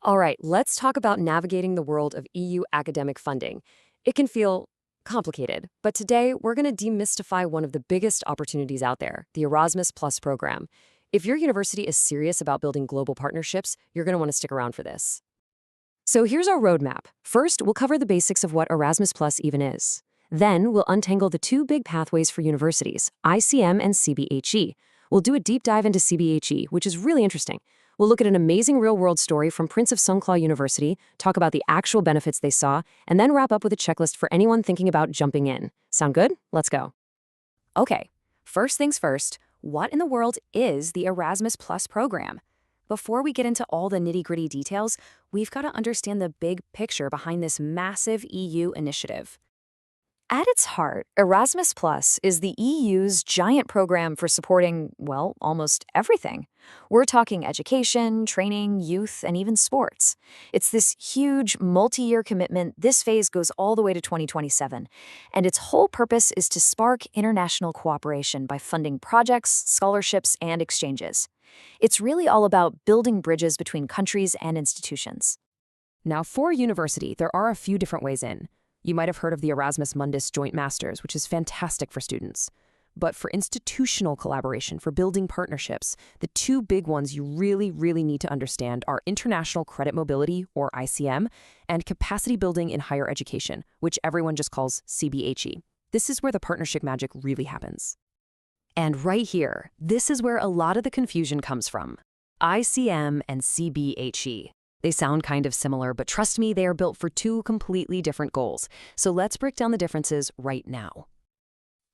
All right, let's talk about navigating the world of EU academic funding. It can feel complicated, but today we're going to demystify one of the biggest opportunities out there, the Erasmus Plus program. If your university is serious about building global partnerships, you're going to want to stick around for this. So here's our roadmap. First, we'll cover the basics of what Erasmus Plus even is. Then, we'll untangle the two big pathways for universities, ICM and CBHE. We'll do a deep dive into CBHE, which is really interesting. We'll look at an amazing real-world story from Prince of Songkla University, talk about the actual benefits they saw, and then wrap up with a checklist for anyone thinking about jumping in. Sound good? Let's go. Okay, first things first, what in the world is the Erasmus Plus program? Before we get into all the nitty-gritty details, we've got to understand the big picture behind this massive EU initiative. At its heart, Erasmus Plus is the EU's giant program for supporting, well, almost everything. We're talking education, training, youth, and even sports. It's this huge, multi-year commitment. This phase goes all the way to 2027, and its whole purpose is to spark international cooperation by funding projects, scholarships, and exchanges. It's really all about building bridges between countries and institutions. Now, for a university, there are a few different ways in. You might have heard of the Erasmus Mundus Joint Masters, which is fantastic for students. But for institutional collaboration, for building partnerships, the two big ones you really need to understand are international credit mobility, or ICM, and capacity building in higher education, which everyone just calls CBHE. This is where the partnership magic really happens. And right here, this is where a lot of the confusion comes from. ICM and CBHE. They sound kind of similar, but trust me, they are built for two completely different goals. So let's break down the differences right now.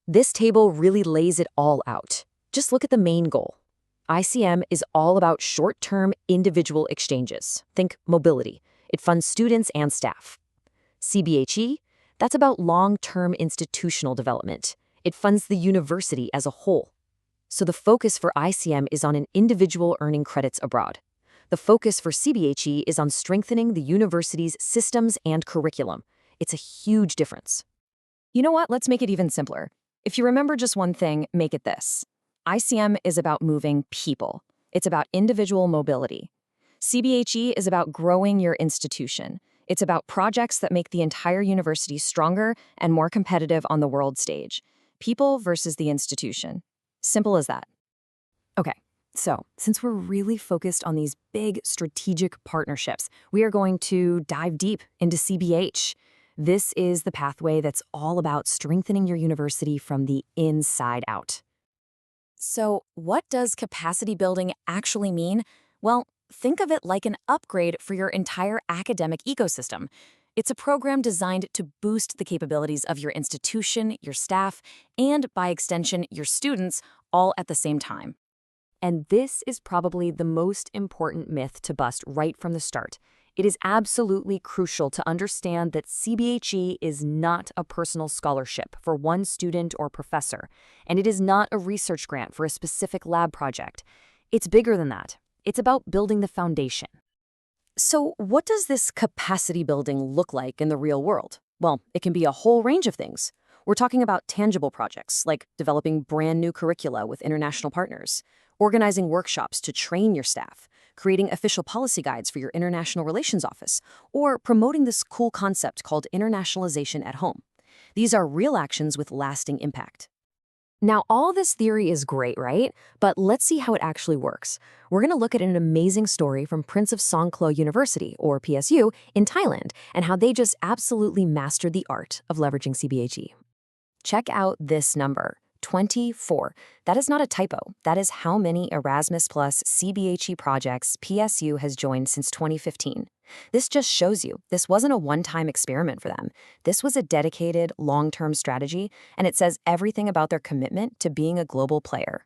This table really lays it all out. Just look at the main goal. ICM is all about short-term individual exchanges. Think mobility. It funds students and staff. CBHE, that's about long-term institutional development. It funds the university as a whole. So the focus for ICM is on an individual earning credits abroad. The focus for CBHE is on strengthening the university's systems and curriculum. It's a huge difference. You know what? Let's make it even simpler. If you remember just one thing, make it this. ICM is about moving people. It's about individual mobility. CBHE is about growing your institution. It's about projects that make the entire university stronger and more competitive on the world stage. People versus the institution. Simple as that. Okay. So, since we're really focused on these big strategic partnerships, we are going to dive deep into CBH. This is the pathway that's all about strengthening your university from the inside out. So, what does capacity building actually mean? Well, think of it like an upgrade for your entire academic ecosystem. It's a program designed to boost the capabilities of your institution, your staff, and by extension, your students, all at the same time. And this is probably the most important myth to bust right from the start. It is absolutely crucial to understand that CBHE is not a personal scholarship for one student or professor, and it is not a research grant for a specific lab project. It's bigger than that. It's about building the foundation. So what does this capacity building look like in the real world? Well, it can be a whole range of things. We're talking about tangible projects, like developing brand new curricula with international partners, organizing workshops to train your staff, creating official policy guides for your international relations office, or promoting this cool concept called internationalization at home. These are real actions with lasting impact. Now, all this theory is great, right? But let's see how it actually works. We're going to look at an amazing story from Prince of Songkla University, or PSU, in Thailand, and how they just absolutely mastered the art of leveraging CBHE. Check out this number, 24. That is not a typo. That is how many Erasmus Plus CBHE projects PSU has joined since 2015. This just shows you this wasn't a one-time experiment for them. This was a dedicated, long-term strategy, and it says everything about their commitment to being a global player.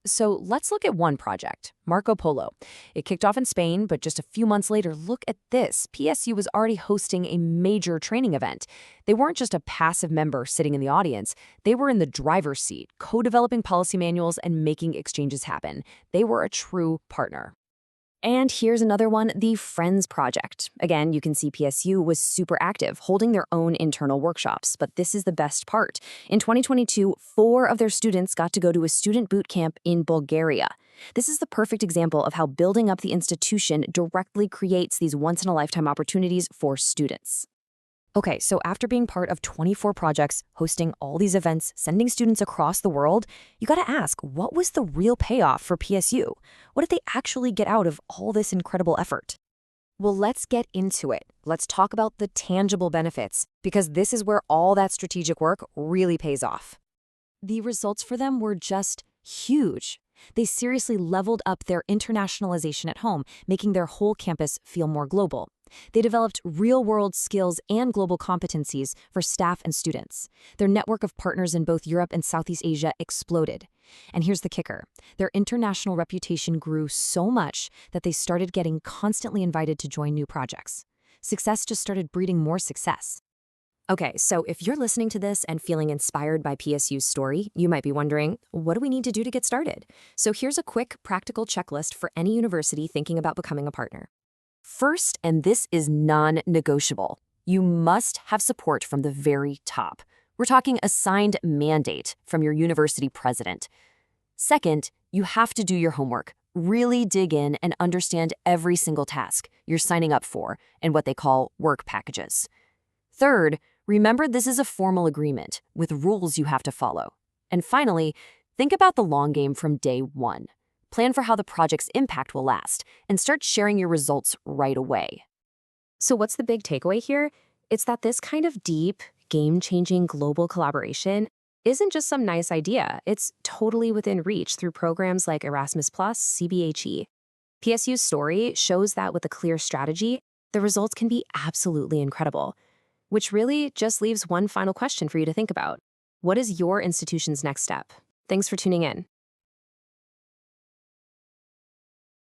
So let's look at one project, Marco Polo. It kicked off in Spain, but just a few months later, look at this. PSU was already hosting a major training event. They weren't just a passive member sitting in the audience. They were in the driver's seat, co-developing policy manuals and making exchanges happen. They were a true partner. And here's another one, the Friends Project. Again, you can see PSU was super active, holding their own internal workshops. But this is the best part. In 2022, 4 of their students got to go to a student boot camp in Bulgaria. This is the perfect example of how building up the institution directly creates these once-in-a-lifetime opportunities for students. Okay, so after being part of 24 projects, hosting all these events, sending students across the world, you gotta ask, what was the real payoff for PSU? What did they actually get out of all this incredible effort? Well, let's get into it. Let's talk about the tangible benefits, because this is where all that strategic work really pays off. The results for them were just huge. They seriously leveled up their internationalization at home, making their whole campus feel more global. They developed real-world skills and global competencies for staff and students. Their network of partners in both Europe and Southeast Asia exploded. And here's the kicker. Their international reputation grew so much that they started getting constantly invited to join new projects. Success just started breeding more success. Okay, so if you're listening to this and feeling inspired by PSU's story, you might be wondering, what do we need to do to get started? So here's a quick, practical checklist for any university thinking about becoming a partner. First, and this is non-negotiable, you must have support from the very top. We're talking a signed mandate from your university president. Second, you have to do your homework. Really dig in and understand every single task you're signing up for and what they call work packages. Third, remember this is a formal agreement with rules you have to follow. And finally, think about the long game from day one. Plan for how the project's impact will last, and start sharing your results right away. So what's the big takeaway here? It's that this kind of deep, game-changing global collaboration isn't just some nice idea. It's totally within reach through programs like Erasmus+, CBHE. PSU's story shows that with a clear strategy, the results can be absolutely incredible. Which really just leaves one final question for you to think about. What is your institution's next step? Thanks for tuning in.